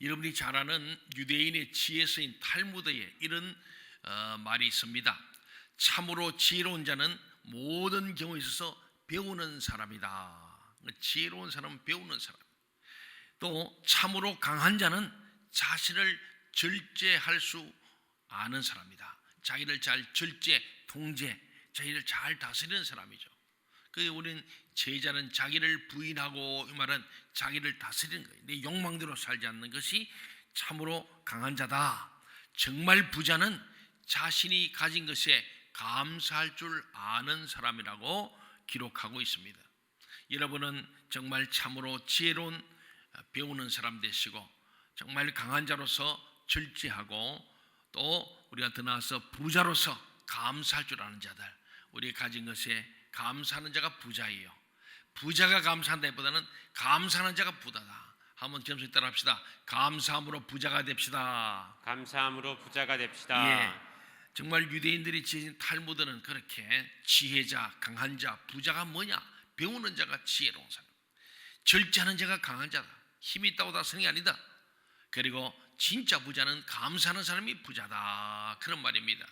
여러분이 잘 아는 유대인의 지혜서인 탈무드에 이런 말이 있습니다. 참으로 지혜로운 자는 모든 경우에 있어서 배우는 사람이다. 지혜로운 사람은 배우는 사람. 또 참으로 강한 자는 자신을 절제할 수 아는 사람이다. 자기를 잘 절제, 통제, 자기를 잘 다스리는 사람이죠. 그래서 우리는 제자는 자기를 부인하고, 이 말은 자기를 다스리는 거예요. 내 욕망대로 살지 않는 것이 참으로 강한 자다. 정말 부자는 자신이 가진 것에 감사할 줄 아는 사람이라고 기록하고 있습니다. 여러분은 정말 참으로 지혜로운 배우는 사람 되시고, 정말 강한 자로서 절제하고, 또 우리가 더 나아서 부자로서 감사할 줄 아는 자들, 우리 가진 것에 감사하는 자가 부자예요. 부자가 감사한다기보다는 감사하는 자가 부자다. 한번 겸손히 따라합시다. 감사함으로 부자가 됩시다. 감사함으로 부자가 됩시다. 예, 정말 유대인들이 지은 탈무드는 그렇게 지혜자, 강한 자, 부자가 뭐냐? 배우는 자가 지혜로운 사람, 절제하는 자가 강한 자다. 힘이 있다고 다 성이 아니다. 그리고 진짜 부자는 감사하는 사람이 부자다, 그런 말입니다.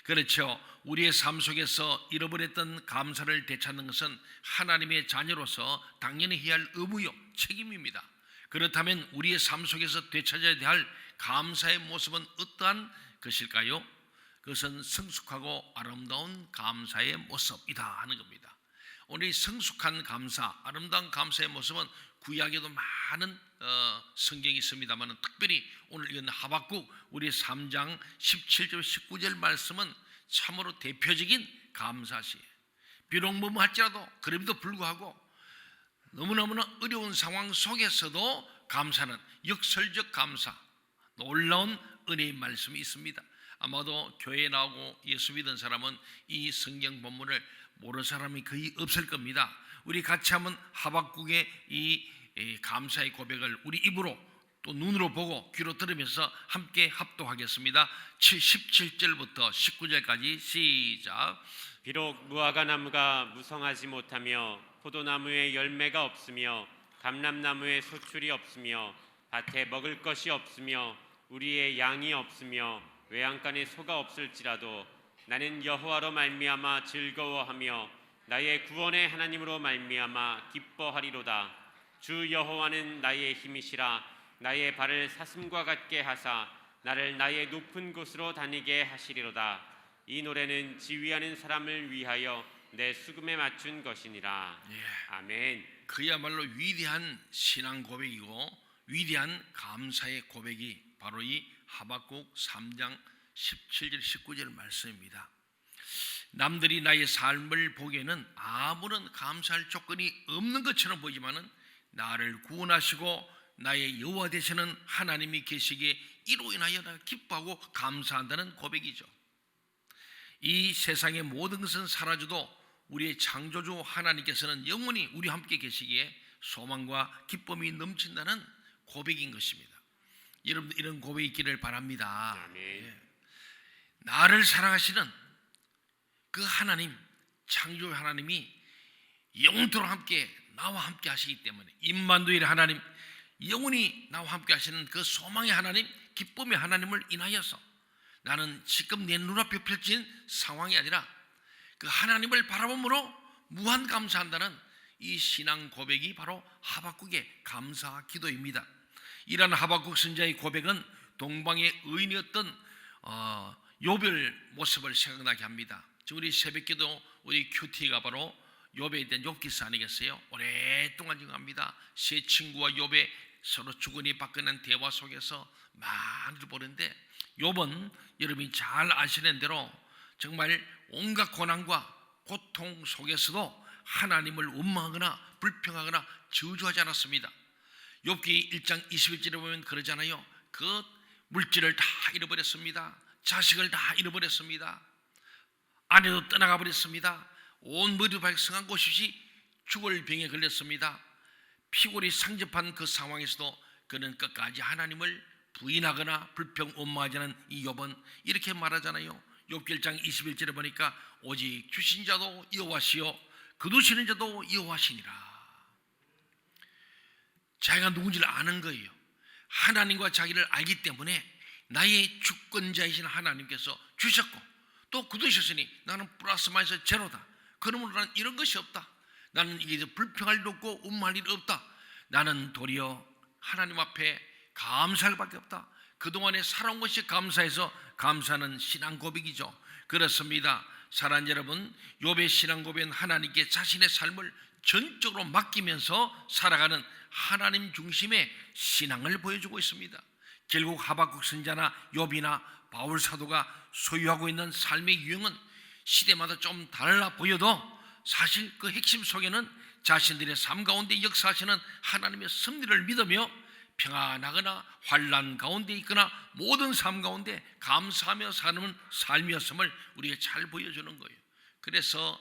그렇죠. 우리의 삶 속에서 잃어버렸던 감사를 되찾는 것은 하나님의 자녀로서 당연히 해야 할 의무요, 책임입니다. 그렇다면 우리의 삶 속에서 되찾아야 할 감사의 모습은 어떠한 것일까요? 그것은 성숙하고 아름다운 감사의 모습이다 하는 겁니다. 오늘 이 성숙한 감사, 아름다운 감사의 모습은 구약에도 많은 성경이 있습니다만, 특별히 오늘 읽은 하박국 우리 3장 17절 19절 말씀은 참으로 대표적인 감사시예요. 비록 뭐할지라도 그럼에도 불구하고 너무너무나 어려운 상황 속에서도 감사는 역설적 감사, 놀라운 은혜의 말씀이 있습니다. 아마도 교회에 나오고 예수 믿은 사람은 이 성경 본문을 모르는 사람이 거의 없을 겁니다. 우리 같이 한번 하박국의 이 감사의 고백을 우리 입으로 또 눈으로 보고 귀로 들으면서 함께 합독하겠습니다. 17절부터 19절까지 시작. 비록 무화과 나무가 무성하지 못하며 포도나무에 열매가 없으며 감람나무에 소출이 없으며 밭에 먹을 것이 없으며 우리의 양이 없으며 외양간에 소가 없을지라도 나는 여호와로 말미암아 즐거워하며 나의 구원의 하나님으로 말미암아 기뻐하리로다. 주 여호와는 나의 힘이시라. 나의 발을 사슴과 같게 하사 나를 나의 높은 곳으로 다니게 하시리로다. 이 노래는 지휘하는 사람을 위하여 내 수금에 맞춘 것이니라. 아멘. 그야말로 위대한 신앙 고백이고 위대한 감사의 고백이 바로 이 하박국 3장 17절 19절 말씀입니다. 남들이 나의 삶을 보기에는 아무런 감사할 조건이 없는 것처럼 보이지만은 나를 구원하시고 나의 여호와 되시는 하나님이 계시기에 이로 인하여 내가 기뻐하고 감사한다는 고백이죠. 이 세상의 모든 것은 사라져도 우리의 창조주 하나님께서는 영원히 우리와 함께 계시기에 소망과 기쁨이 넘친다는 고백인 것입니다. 여러분, 이런 고백이 있기를 바랍니다. 아멘. 나를 사랑하시는 그 하나님, 창조주 하나님이 영원토록 함께 나와 함께 하시기 때문에, 임마누엘의 하나님, 영원히 나와 함께 하시는 그 소망의 하나님, 기쁨의 하나님을 인하여서 나는 지금 내 눈앞에 펼친 상황이 아니라 그 하나님을 바라봄으로 무한 감사한다는 이 신앙 고백이 바로 하박국의 감사 기도입니다. 이러한 하박국 선지자의 고백은 동방의 의인이었던 욥의 모습을 생각나게 합니다. 지금 우리 새벽기도 우리 큐티가 바로 욥에 대한 욥기서 아니겠어요? 오랫동안 증거합니다. 세 친구와 욥의 서로 주거니 받거니 대화 속에서 많이들 보는데, 욥은 여러분이 잘 아시는 대로 정말 온갖 고난과 고통 속에서도 하나님을 원망하거나 불평하거나 저주하지 않았습니다. 욥기 1장 21절에 보면 그러잖아요. 그 물질을 다 잃어버렸습니다. 자식을 다 잃어버렸습니다. 아내도 떠나가 버렸습니다. 온 머리 발성한 곳이 죽을 병에 걸렸습니다. 피골이 상접한 그 상황에서도 그는 끝까지 하나님을 부인하거나 불평 원망하지 않은 이 욥은 이렇게 말하잖아요. 욥기 1장 21절에 보니까 오직 주신 자도 여호와시요 거두시는 자도 여호와시니라. 자기가 누군지를 아는 거예요. 하나님과 자기를 알기 때문에 나의 주권자이신 하나님께서 주셨고 또 굳으셨으니 나는 플러스 마이너스 제로다. 그러므로 나는 이런 것이 없다. 나는 이게 불평할 일 없고 음할 일 없다. 나는 도리어 하나님 앞에 감사할 밖에 없다. 그동안에 살아온 것이 감사해서 감사하는 신앙 고백이죠. 그렇습니다. 사랑하는 여러분, 욥의 신앙 고백은 하나님께 자신의 삶을 전적으로 맡기면서 살아가는 하나님 중심의 신앙을 보여주고 있습니다. 결국 하박국 선지자나 욥이나 바울 사도가 소유하고 있는 삶의 유형은 시대마다 좀 달라 보여도 사실 그 핵심 속에는 자신들의 삶 가운데 역사하시는 하나님의 섭리를 믿으며 평안하거나 환난 가운데 있거나 모든 삶 가운데 감사하며 사는 삶이었음을 우리가 잘 보여주는 거예요. 그래서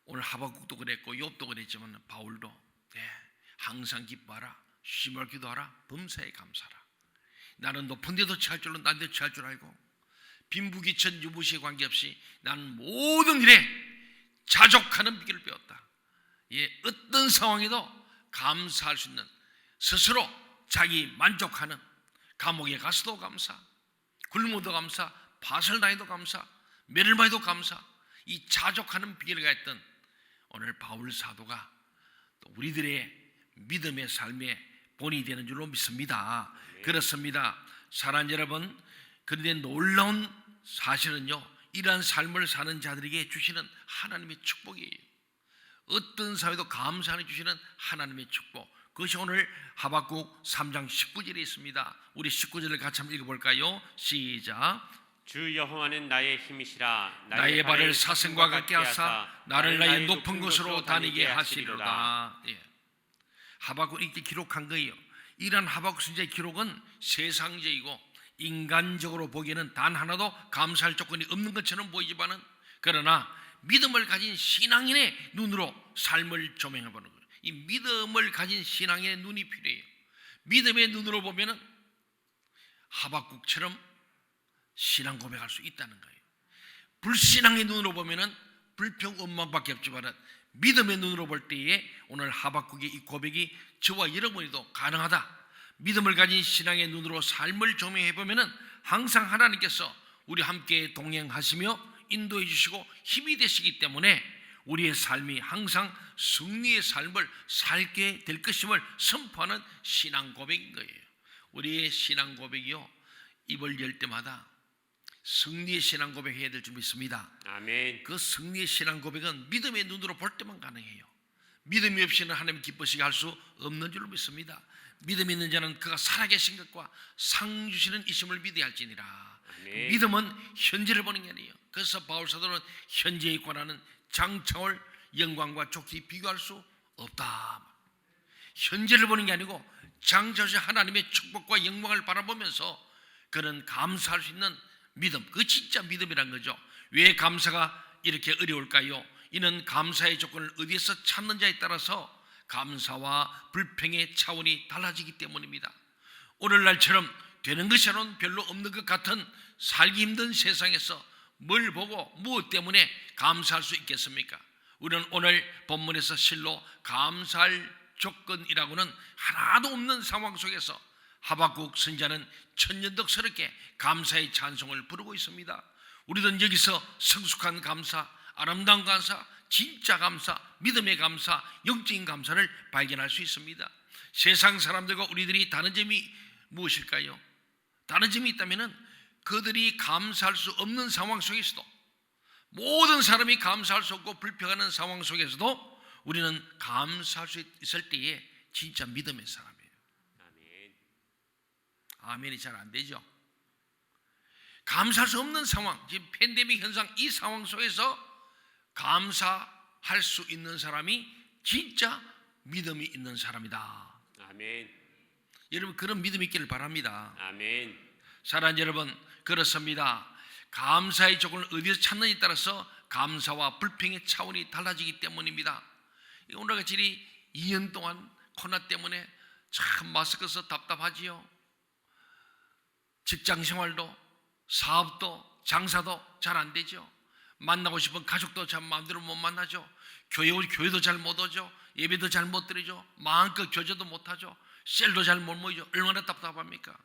오늘 하박국도 그랬고 욥도 그랬지만 바울도 항상 기뻐하라, 쉬지 기도하라, 범사에 감사하라. 나는 높은 데도 취할 줄로 난 데도 취할 줄 알고 빈부귀천 유부시에 관계없이 나는 모든 일에 자족하는 비결을 배웠다. 어떤 상황에도 감사할 수 있는, 스스로 자기 만족하는, 감옥에 가서도 감사, 굶어도 감사, 밭을 다니도 감사, 매를 마에도 감사, 이 자족하는 비결을 가했던 오늘 바울 사도가 또 우리들의 믿음의 삶의 본이 되는 줄로 믿습니다. 그렇습니다. 사랑하는 여러분, 그런데 놀라운 사실은요, 이러한 삶을 사는 자들에게 주시는 하나님의 축복이에요. 어떤 사회도 감사해 주시는 하나님의 축복, 그것이 오늘 하박국 3장 19절에 있습니다. 우리 19절을 같이 한번 읽어볼까요? 시작. 주 여호와는 나의 힘이시라. 나의 발을 사슴과 같게 하사 나를 나의 높은 곳으로 다니게 하시리로다. 하박국 이렇게 기록한 거예요. 이러한 하박국 선지자의 기록은 세상적이고 인간적으로 보기에는 단 하나도 감사할 조건이 없는 것처럼 보이지만은, 그러나 믿음을 가진 신앙인의 눈으로 삶을 조명해 보는 거예요. 이 믿음을 가진 신앙인의 눈이 필요해요. 믿음의 눈으로 보면은 하박국처럼 신앙 고백할 수 있다는 거예요. 불신앙의 눈으로 보면은 불평 원망밖에 없지만은 믿음의 눈으로 볼 때에 오늘 하박국의 이 고백이 저와 여러분이도 가능하다. 믿음을 가진 신앙의 눈으로 삶을 조명해 보면은 항상 하나님께서 우리 함께 동행하시며 인도해 주시고 힘이 되시기 때문에 우리의 삶이 항상 승리의 삶을 살게 될 것임을 선포하는 신앙 고백인 거예요. 우리의 신앙 고백이요, 입을 열 때마다 승리의 신앙 고백해야 될 줄 믿습니다. 아멘. 그 승리의 신앙 고백은 믿음의 눈으로 볼 때만 가능해요. 믿음이 없이는 하나님 기쁘시게 할 수 없는 줄로 믿습니다. 믿음 있는 자는 그가 살아계신 것과 상 주시는 이심을 믿어야 할지니라. 아멘. 믿음은 현재를 보는 게 아니에요. 그래서 바울 사도는 현재에 관하는 장차올 영광과 좋게 비교할 수 없다. 현재를 보는 게 아니고 장차오신 하나님의 축복과 영광을 바라보면서 그는 감사할 수 있는 믿음, 그 진짜 믿음이란 거죠. 왜 감사가 이렇게 어려울까요? 이는 감사의 조건을 어디에서 찾는지에 따라서 감사와 불평의 차원이 달라지기 때문입니다. 오늘날처럼 되는 것이라는 별로 없는 것 같은 살기 힘든 세상에서 뭘 보고 무엇 때문에 감사할 수 있겠습니까? 우리는 오늘 본문에서 실로 감사할 조건이라고는 하나도 없는 상황 속에서 하박국 선지자는 천연덕스럽게 감사의 찬송을 부르고 있습니다. 우리는 여기서 성숙한 감사, 아름다운 감사, 진짜 감사, 믿음의 감사, 영적인 감사를 발견할 수 있습니다. 세상 사람들과 우리들이 다른 점이 무엇일까요? 다른 점이 있다면 그들이 감사할 수 없는 상황 속에서도, 모든 사람이 감사할 수 없고 불평하는 상황 속에서도 우리는 감사할 수 있을 때에 진짜 믿음의 사람이에요. 아멘. 아멘이 잘 안 되죠. 감사할 수 없는 상황, 지금 팬데믹 현상, 이 상황 속에서 감사할 수 있는 사람이 진짜 믿음이 있는 사람이다. 아멘. 여러분, 그런 믿음이 있기를 바랍니다. 아멘. 사랑하는 여러분, 그렇습니다. 감사의 조건을 어디서 찾느냐에 따라서 감사와 불평의 차원이 달라지기 때문입니다. 오늘같이 2년 동안 코로나 때문에 참 마스크 써서 답답하지요. 직장 생활도, 사업도, 장사도 잘 안 되죠. 만나고 싶은 가족도 잘 마음대로 못 만나죠. 교회도 잘 못 오죠. 예배도 잘 못 드리죠. 마음껏 교제도 못 하죠. 셀도 잘 못 모이죠. 얼마나 답답합니까?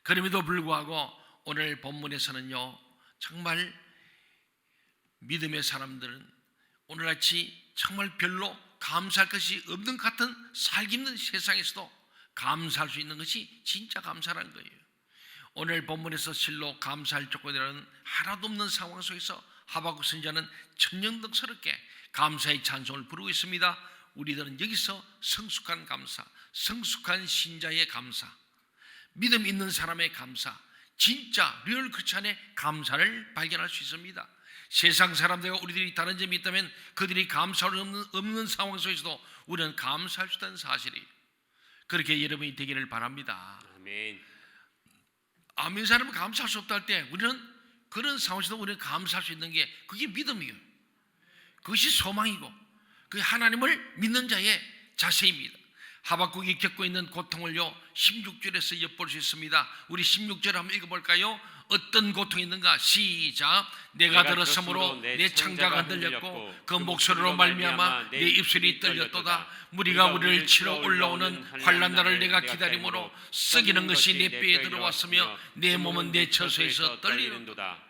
그럼에도 불구하고 오늘 본문에서는요, 정말 믿음의 사람들은 오늘같이 정말 별로 감사할 것이 없는 것 같은 살기 힘든 세상에서도 감사할 수 있는 것이 진짜 감사라는 거예요. 오늘 본문에서 실로 감사할 조건이라는 하나도 없는 상황 속에서 하박국 선지자는 천연덕스럽게 감사의 찬송을 부르고 있습니다. 우리들은 여기서 성숙한 감사, 성숙한 신자의 감사, 믿음 있는 사람의 감사, 진짜 리얼 크리스찬의 감사를 발견할 수 있습니다. 세상 사람들과 우리들이 다른 점이 있다면 그들이 감사할 없는 상황 속에서도 우리는 감사할 수 있다는 사실이에요. 그렇게 여러분이 되기를 바랍니다. 아멘. 아멘 사람은 감사할 수 없다 할 때 우리는 그런 상황에서도 우리는 감사할 수 있는 게 그게 믿음이에요. 그것이 소망이고 그게 하나님을 믿는 자의 자세입니다. 하박국이 겪고 있는 고통을요 16절에서 엿볼 수 있습니다. 우리 16절 한번 읽어볼까요? 어떤 고통이 있는가? 시작. 내가 들었으므로 내 창자가 흔들렸고 그 목소리로 말미암아 내 입술이 떨렸도다. 무리가 우리를 치러 올라오는 환난날을 내가 기다림으로 썩이는 것이 내 뼈에 들어왔으며 내 몸은 내 처소에서 떨리는도다.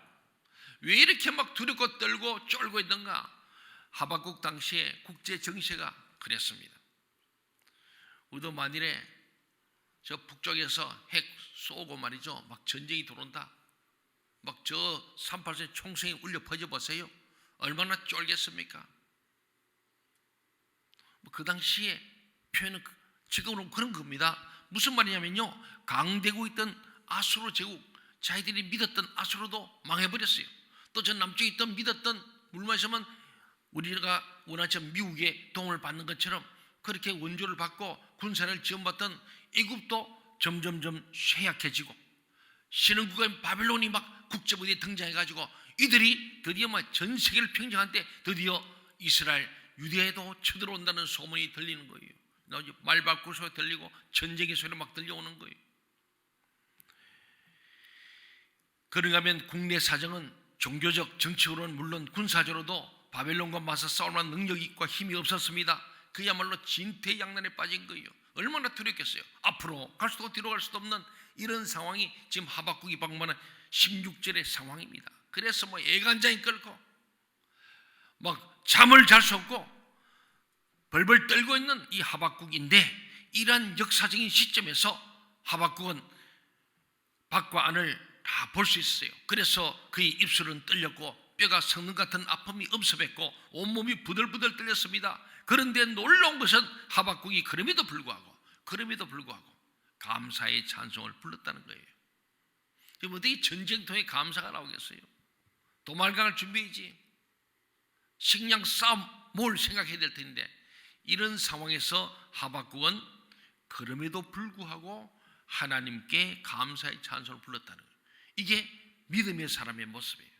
왜 이렇게 막 두렵고 떨고 쫄고 있는가? 하박국 당시에 국제 정세가 그랬습니다. 우리도 만일에 저 북쪽에서 핵 쏘고 말이죠, 막 전쟁이 들어온다, 막 저 38선 총성이 울려 퍼져 보세요. 얼마나 쫄겠습니까? 그 당시에 표현은 지금으로 그런 겁니다. 무슨 말이냐면요, 강대국 있던 아수르 제국, 자기들이 믿었던 아수르도 망해버렸어요. 또 저 남쪽에 있던 믿었던 물마시면 우리가 원하지 미국의 도움을 받는 것처럼 그렇게 원조를 받고 군사를 지원받던 애굽도 점점점 쇠약해지고 신흥국가인 바벨론이 막 국제무대에 등장해가지고 이들이 드디어 전 세계를 평정한 때 드디어 이스라엘 유대에도 쳐들어온다는 소문이 들리는 거예요. 말바꾸 소리 들리고 전쟁의 소리 막 들려오는 거예요. 그런가 하면 국내 사정은 종교적 정치적으로는 물론 군사적으로도 바벨론과 맞서 싸울 만한 능력과 힘이 없었습니다. 그야말로 진퇴양난에 빠진 거예요. 얼마나 두렵겠어요. 앞으로 갈 수도 뒤로 갈 수도 없는 이런 상황이 지금 하박국이 방문한 16절의 상황입니다. 그래서 애간장이 끓고 막 잠을 잘 수 없고 벌벌 떨고 있는 이 하박국인데, 이러한 역사적인 시점에서 하박국은 밖과 안을 다 볼 수 있어요. 그래서 그의 입술은 떨렸고 뼈가 썩는 같은 아픔이 엄습했고 온몸이 부들부들 떨렸습니다. 그런데 놀라운 것은 하박국이 그럼에도 불구하고 감사의 찬송을 불렀다는 거예요. 지금 어떻게 전쟁통에 감사가 나오겠어요? 도말강을 준비해야지, 식량 싸움 뭘 생각해야 될 텐데, 이런 상황에서 하박국은 그럼에도 불구하고 하나님께 감사의 찬송을 불렀다는 거예요. 이게 믿음의 사람의 모습이에요.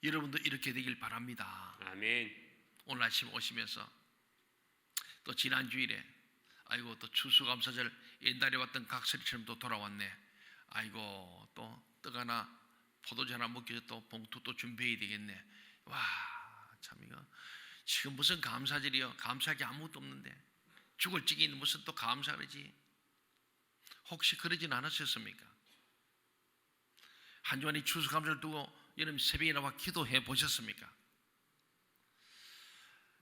여러분도 이렇게 되길 바랍니다. 아멘. 오늘 아침 오시면서 또 지난 주일에 아이고 또 추수감사절 옛날에 왔던 각설이처럼 또 돌아왔네. 아이고 또 떡 하나 포도주 하나 먹기 위해서 또 봉투 또 준비해야 되겠네. 와, 참 이거 지금 무슨 감사절이요? 감사할 게 아무것도 없는데 죽을 찌개 있는 무슨 또 감사 그러지? 혹시 그러진 않으셨습니까? 한 주간에 추수감사를 두고 여러분 새벽에 나와 기도해 보셨습니까?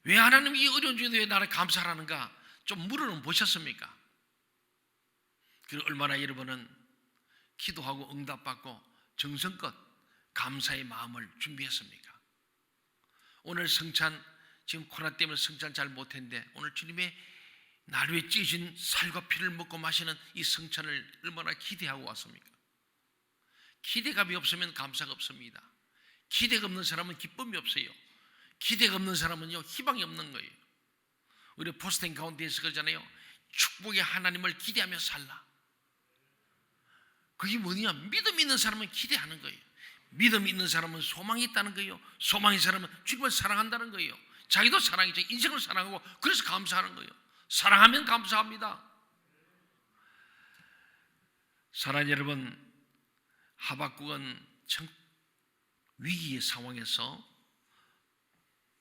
왜 하나님 이 어려운 중에도 왜 나를 감사하는가 좀 물어는 보셨습니까? 그리고 얼마나 여러분은 기도하고 응답받고 정성껏 감사의 마음을 준비했습니까? 오늘 성찬, 지금 코로나 때문에 성찬 잘 못했는데 오늘 주님의 날 위해 찢어진 살과 피를 먹고 마시는 이 성찬을 얼마나 기대하고 왔습니까? 기대감이 없으면 감사가 없습니다. 기대가 없는 사람은 기쁨이 없어요. 기대가 없는 사람은요 희망이 없는 거예요. 우리 포스팅 가운데에서 그러잖아요. 축복의 하나님을 기대하며 살라. 그게 뭐냐? 믿음 있는 사람은 기대하는 거예요. 믿음 있는 사람은 소망이 있다는 거예요. 소망의 사람은 주님을 사랑한다는 거예요. 자기도 사랑이죠. 인생을 사랑하고 그래서 감사하는 거예요. 사랑하면 감사합니다. 사랑하는 여러분, 하박국은 위기의 상황에서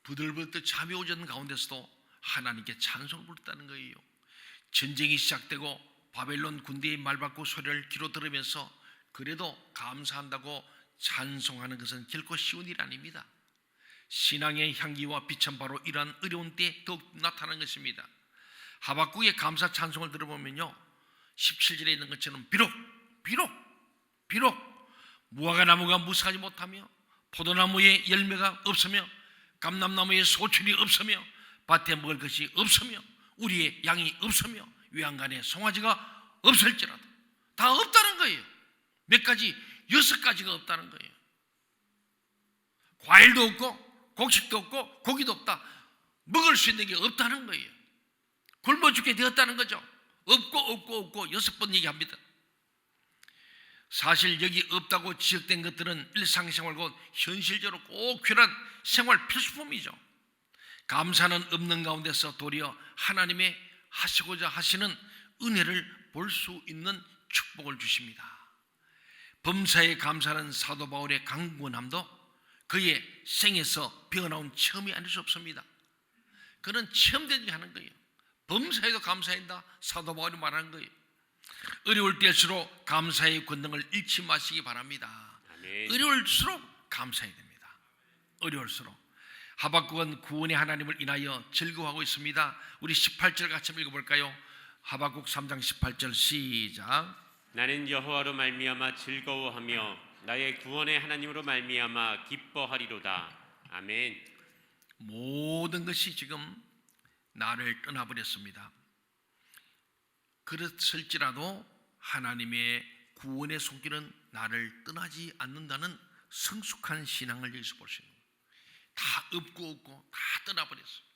부들부들 잠이 오지 않는 가운데서도 하나님께 찬송을 부르다는 거예요. 전쟁이 시작되고 바벨론 군대의 말받고 소리를 귀로 들으면서 그래도 감사한다고 찬송하는 것은 결코 쉬운 일 아닙니다. 신앙의 향기와 빛은 바로 이러한 어려운 때에 더욱 나타나는 것입니다. 하박국의 감사 찬송을 들어보면요, 17절에 있는 것처럼 비록 무화과나무가 무성하지 못하며 포도나무에 열매가 없으며 감람나무에 소출이 없으며 밭에 먹을 것이 없으며 우리의 양이 없으며 외양간에 송아지가 없을지라도, 다 없다는 거예요. 몇 가지, 6가지가 없다는 거예요. 과일도 없고 곡식도 없고 고기도 없다. 먹을 수 있는 게 없다는 거예요. 굶어 죽게 되었다는 거죠. 없고 6번 얘기합니다. 사실 여기 없다고 지적된 것들은 일상생활 곧 현실적으로 꼭 필요한 생활 필수품이죠. 감사는 없는 가운데서 도리어 하나님의 하시고자 하시는 은혜를 볼 수 있는 축복을 주십니다. 범사에 감사하는 사도 바울의 강건함도 그의 생에서 배어나온 체험이 아닐 수 없습니다. 그는 체험되지 하는 거예요. 범사에도 감사한다, 사도 바울이 말하는 거예요. 어려울 때일수록 감사의 권능을 잃지 마시기 바랍니다. 아멘. 어려울수록 감사해야 됩니다. 어려울수록. 하박국은 구원의 하나님을 인하여 즐거워하고 있습니다. 우리 18절 같이 읽어볼까요? 하박국 3장 18절 시작. 나는 여호와로 말미암아 즐거워하며 나의 구원의 하나님으로 말미암아 기뻐하리로다. 아멘. 모든 것이 지금 나를 떠나버렸습니다. 그렇을지라도 하나님의 구원의 손길은 나를 떠나지 않는다는 성숙한 신앙을 여기서 볼 수 있는 거예요. 다 없고 다 떠나버렸어요.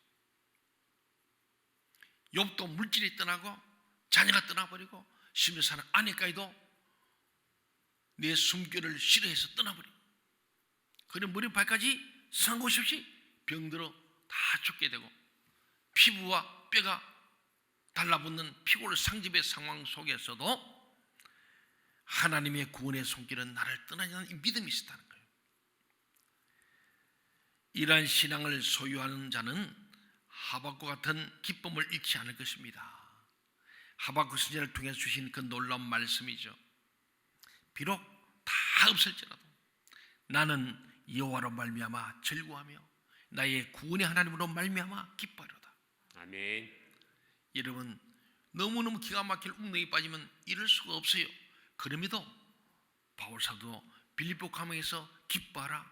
욥도 물질이 떠나고 자녀가 떠나버리고 심지어 사는 아내까지도 내 숨결을 싫어해서 떠나버리고, 그런 머리 발까지 상한 곳이 없이 병들어 다 죽게 되고 피부와 뼈가 달라붙는 피골 상집의 상황 속에서도 하나님의 구원의 손길은 나를 떠나지 않는 이 믿음이 있었다는 거예요. 이러한 신앙을 소유하는 자는 하박국 같은 기쁨을 잃지 않을 것입니다. 하박국 선지자를 통해 주신 그 놀라운 말씀이죠. 비록 다 없을지라도 나는 여호와로 말미암아 즐거워하며 나의 구원의 하나님으로 말미암아 기뻐하리로다. 아멘. 여러분, 너무너무 기가 막힐 웅덩이 빠지면 이럴 수가 없어요. 그럼에도 바울사도 빌립보 감옥에서 기뻐하라,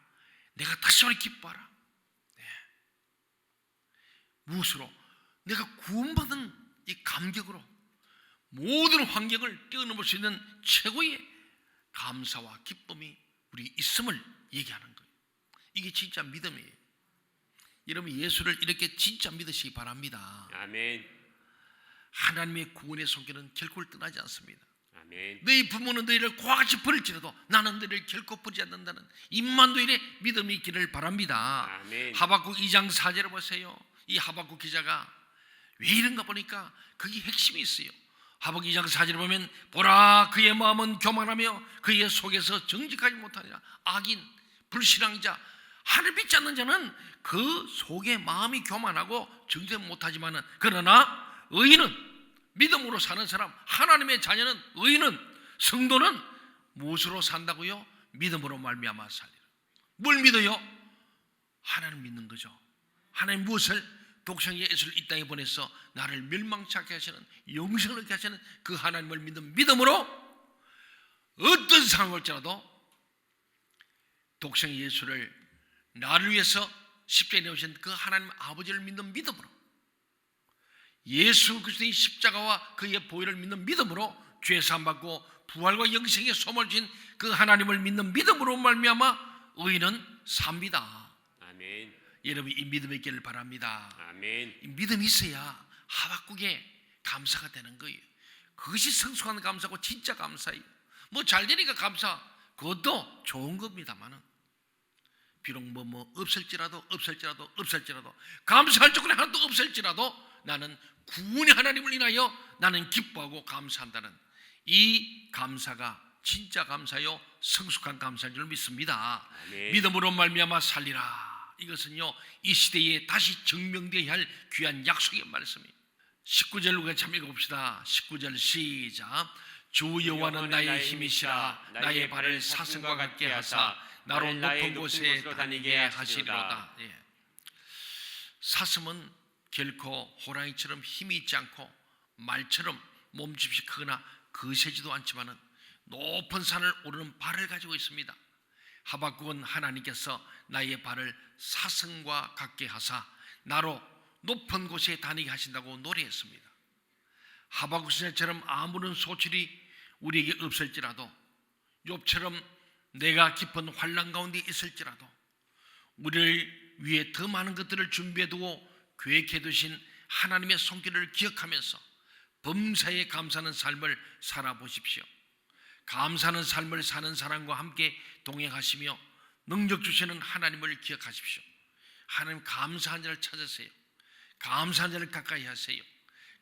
내가 다시 말해 기뻐하라. 네. 무엇으로? 내가 구원받은 이 감격으로 모든 환경을 뛰어넘을 수 있는 최고의 감사와 기쁨이 우리 있음을 얘기하는 거예요. 이게 진짜 믿음이에요. 여러분, 예수를 이렇게 진짜 믿으시기 바랍니다. 아멘. 하나님의 구원의 손길은 결코 떠나지 않습니다. 아멘. 너희 부모는 너희를 고아같이 버릴지라도 나는 너희를 결코 버리지 않는다는 임만도일의 믿음이 있기를 바랍니다. 아멘. 하박국 2장 4절을 보세요. 이 하박국 기자가 왜 이런가 보니까 거기 핵심이 있어요. 하박국 2장 4절을 보면 보라, 그의 마음은 교만하며 그의 속에서 정직하지 못하니라. 악인, 불신앙자, 하늘 믿지 않는 자는 그 속에 마음이 교만하고 정직 못하지만은, 그러나 의인은, 믿음으로 사는 사람, 하나님의 자녀는, 의인은, 성도는 무엇으로 산다고요? 믿음으로 말미암아 살리라. 뭘 믿어요? 하나님 믿는 거죠. 하나님 무엇을? 독생의 예수를 이 땅에 보내서 나를 멸망치 않게 하시는, 영생을 얻게 하시는 그 하나님을 믿는 믿음으로 어떤 상황을 올지라도 독생의 예수를 나를 위해서 십자가에 내오신 그 하나님 아버지를 믿는 믿음으로, 예수 그리스도의 십자가와 그의 보혈을 믿는 믿음으로 죄 사함 받고 부활과 영생의 소망을 주신 그 하나님을 믿는 믿음으로 말미암아 의인은 삽니다. 아멘. 여러분, 이 믿음이 있기를 바랍니다. 아멘. 이 믿음이 있어야 하박국의 감사가 되는 거예요. 그것이 성숙한 감사고 진짜 감사예요. 뭐 잘 되니까 감사, 그것도 좋은 겁니다만은 비록 뭐 없을지라도 감사할 조건이 하나도 없을지라도 나는 구원의 하나님을 인하여 나는 기뻐하고 감사한다는 이 감사가 진짜 감사요, 성숙한 감사인 줄 믿습니다. 아멘. 믿음으로 말미암아 살리라. 이것은요, 이 시대에 다시 증명되어야 할 귀한 약속의 말씀이에요. 19절 우리가 참 읽어봅시다. 19절 시작. 주 여호와는 나의 힘이시라. 나의 발을 사슴과 같게 하사 나로 높은 곳에 다니게 하시리로다. 예. 사슴은 결코 호랑이처럼 힘이 있지 않고 말처럼 몸집이 크거나 거세지도 않지만은 높은 산을 오르는 발을 가지고 있습니다. 하박국은 하나님께서 나의 발을 사슴과 같게 하사 나로 높은 곳에 다니게 하신다고 노래했습니다. 하박국 선생처럼 아무런 소출이 우리에게 없을지라도, 욥처럼 내가 깊은 환난 가운데 있을지라도 우리를 위해 더 많은 것들을 준비해두고 계획해두신 하나님의 손길을 기억하면서 범사에 감사하는 삶을 살아보십시오. 감사하는 삶을 사는 사람과 함께 동행하시며 능력 주시는 하나님을 기억하십시오. 하나님 감사한 자를 찾으세요. 감사한 자를 가까이 하세요.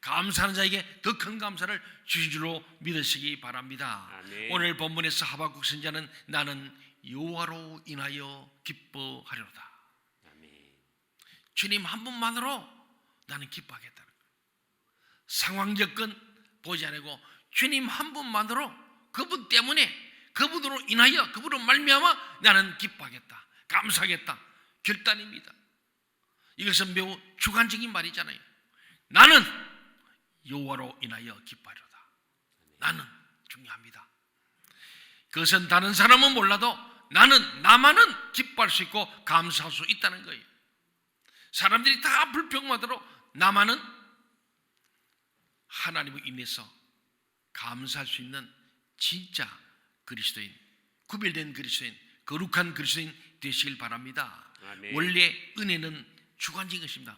감사하는 자에게 더 큰 감사를 주신 줄로 믿으시기 바랍니다. 아멘. 오늘 본문에서 하박국 선지자는 나는 여호와로 인하여 기뻐하리로다. 아멘. 주님 한 분만으로 나는 기뻐하겠다는 거예요. 상황적 건 보지 않고 주님 한 분만으로, 그분 때문에, 그분으로 인하여, 그분으로 말미암아 나는 기뻐하겠다, 감사하겠다 결단입니다. 이것은 매우 주관적인 말이잖아요. 나는 여호와로 인하여 기뻐하리로다. 나는 중요합니다. 그것은 다른 사람은 몰라도 나만은 기뻐할 수 있고 감사할 수 있다는 거예요. 사람들이 다 불평하도록 나만은 하나님을 인해서 감사할 수 있는 진짜 그리스도인, 구별된 그리스도인, 거룩한 그리스도인 되시길 바랍니다. 아멘. 원래 은혜는 주관적인 것입니다.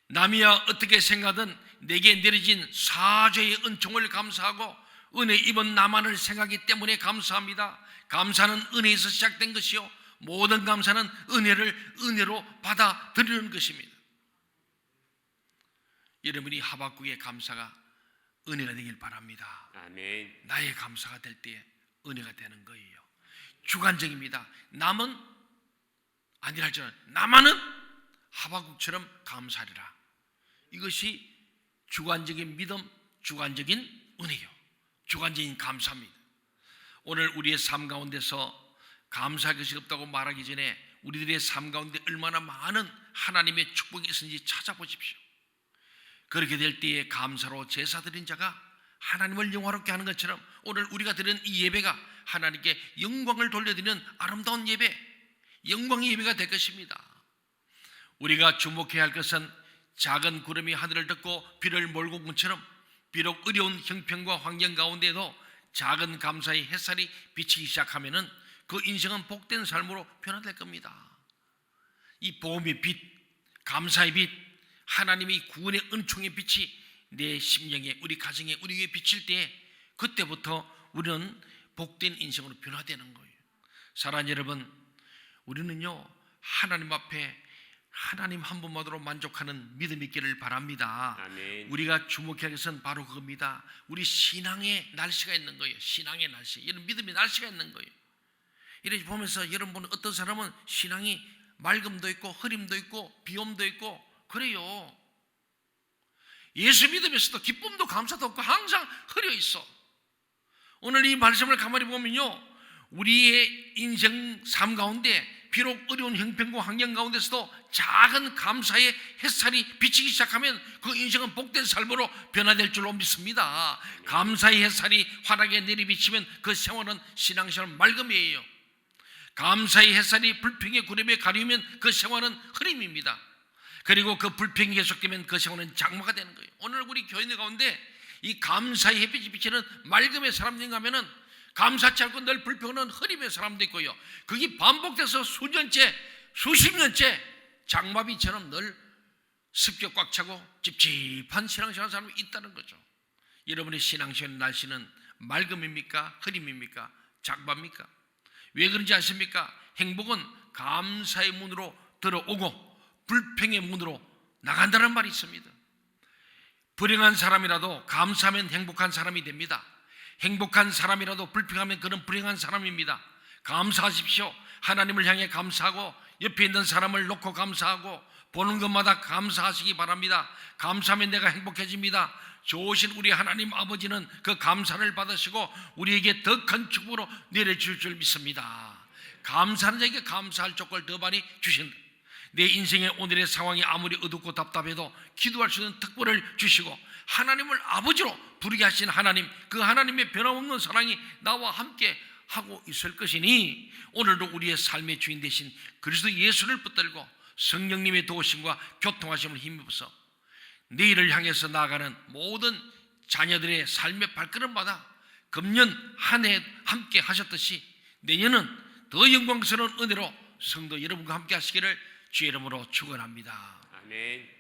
남이야 어떻게 생각하든 내게 내려진 사죄의 은총을 감사하고 은혜 입은 나만을 생각하기 때문에 감사합니다. 감사는 은혜에서 시작된 것이요, 모든 감사는 은혜로 받아들이는 것입니다. 여러분이 하박국의 감사가 은혜가 되길 바랍니다. 아멘. 나의 감사가 될 때에 은혜가 되는 거예요. 주관적입니다. 남은 아니랄지라도 나만은 하박국처럼 감사하리라. 이것이 주관적인 믿음, 주관적인 은혜요, 주관적인 감사입니다. 오늘 우리의 삶 가운데서 감사할 것이 없다고 말하기 전에 우리들의 삶 가운데 얼마나 많은 하나님의 축복이 있는지 찾아보십시오. 그렇게 될 때에 감사로 제사 드린 자가 하나님을 영화롭게 하는 것처럼 오늘 우리가 드린 이 예배가 하나님께 영광을 돌려드리는 아름다운 예배, 영광의 예배가 될 것입니다. 우리가 주목해야 할 것은 작은 구름이 하늘을 덮고 비를 몰고 온 것처럼 비록 어려운 형편과 환경 가운데도 작은 감사의 햇살이 비치기 시작하면은 그 인생은 복된 삶으로 변화될 겁니다. 이 복음의 빛, 감사의 빛, 하나님의 구원의 은총의 빛이 내 심령에, 우리 가정에, 우리 위에 비칠 때 그때부터 우리는 복된 인생으로 변화되는 거예요. 사랑하는 여러분, 우리는요 하나님 앞에 하나님 한 분만으로 만족하는 믿음이 있기를 바랍니다. 아멘. 우리가 주목해야 할 것은 바로 그겁니다. 우리 신앙의 날씨가 있는 거예요. 신앙의 날씨, 이런 믿음의 날씨가 있는 거예요. 이렇게 보면서 여러분, 어떤 사람은 신앙이 맑음도 있고 흐림도 있고 비옴도 있고 그래요. 예수 믿으면서도 기쁨도 감사도 없고 항상 흐려 있어. 오늘 이 말씀을 가만히 보면요, 우리의 인생 삶 가운데 비록 어려운 형편과 환경 가운데서도 작은 감사의 햇살이 비치기 시작하면 그 인생은 복된 삶으로 변화될 줄로 믿습니다. 감사의 햇살이 환하게 내리비치면 그 생활은 신앙생활 맑음이에요. 감사의 햇살이 불평의 구름에 가리우면 그 생활은 흐림입니다. 그리고 그 불평이 계속되면 그 생활은 장마가 되는 거예요. 오늘 우리 교인들 가운데 이 감사의 햇빛이 비치는 맑음의 사람들인가 하면은 감사치 않고 늘 불평하는 흐림의 사람도 있고요, 그게 반복돼서 수년째, 수십 년째 장마비처럼 늘 습격 꽉 차고 찝찝한 신앙생활 사람이 있다는 거죠. 여러분의 신앙생활 날씨는 맑음입니까? 흐림입니까? 장마입니까? 왜 그런지 아십니까? 행복은 감사의 문으로 들어오고 불평의 문으로 나간다는 말이 있습니다. 불행한 사람이라도 감사하면 행복한 사람이 됩니다. 행복한 사람이라도 불평하면 그는 불행한 사람입니다. 감사하십시오. 하나님을 향해 감사하고 옆에 있는 사람을 놓고 감사하고 보는 것마다 감사하시기 바랍니다. 감사하면 내가 행복해집니다. 좋으신 우리 하나님 아버지는 그 감사를 받으시고 우리에게 더 큰 축복으로 내려줄 줄 믿습니다. 감사하는 자에게 감사할 조건을 더 많이 주신다. 내 인생의 오늘의 상황이 아무리 어둡고 답답해도 기도할 수 있는 특권을 주시고 하나님을 아버지로 부르게 하신 하나님, 그 하나님의 변함없는 사랑이 나와 함께 하고 있을 것이니 오늘도 우리의 삶의 주인 되신 그리스도 예수를 붙들고 성령님의 도우심과 교통하심을 힘입어서 내일을 향해서 나아가는 모든 자녀들의 삶의 발걸음마다 금년 한 해 함께 하셨듯이 내년은 더 영광스러운 은혜로 성도 여러분과 함께 하시기를 주의 이름으로 축원합니다. 아멘.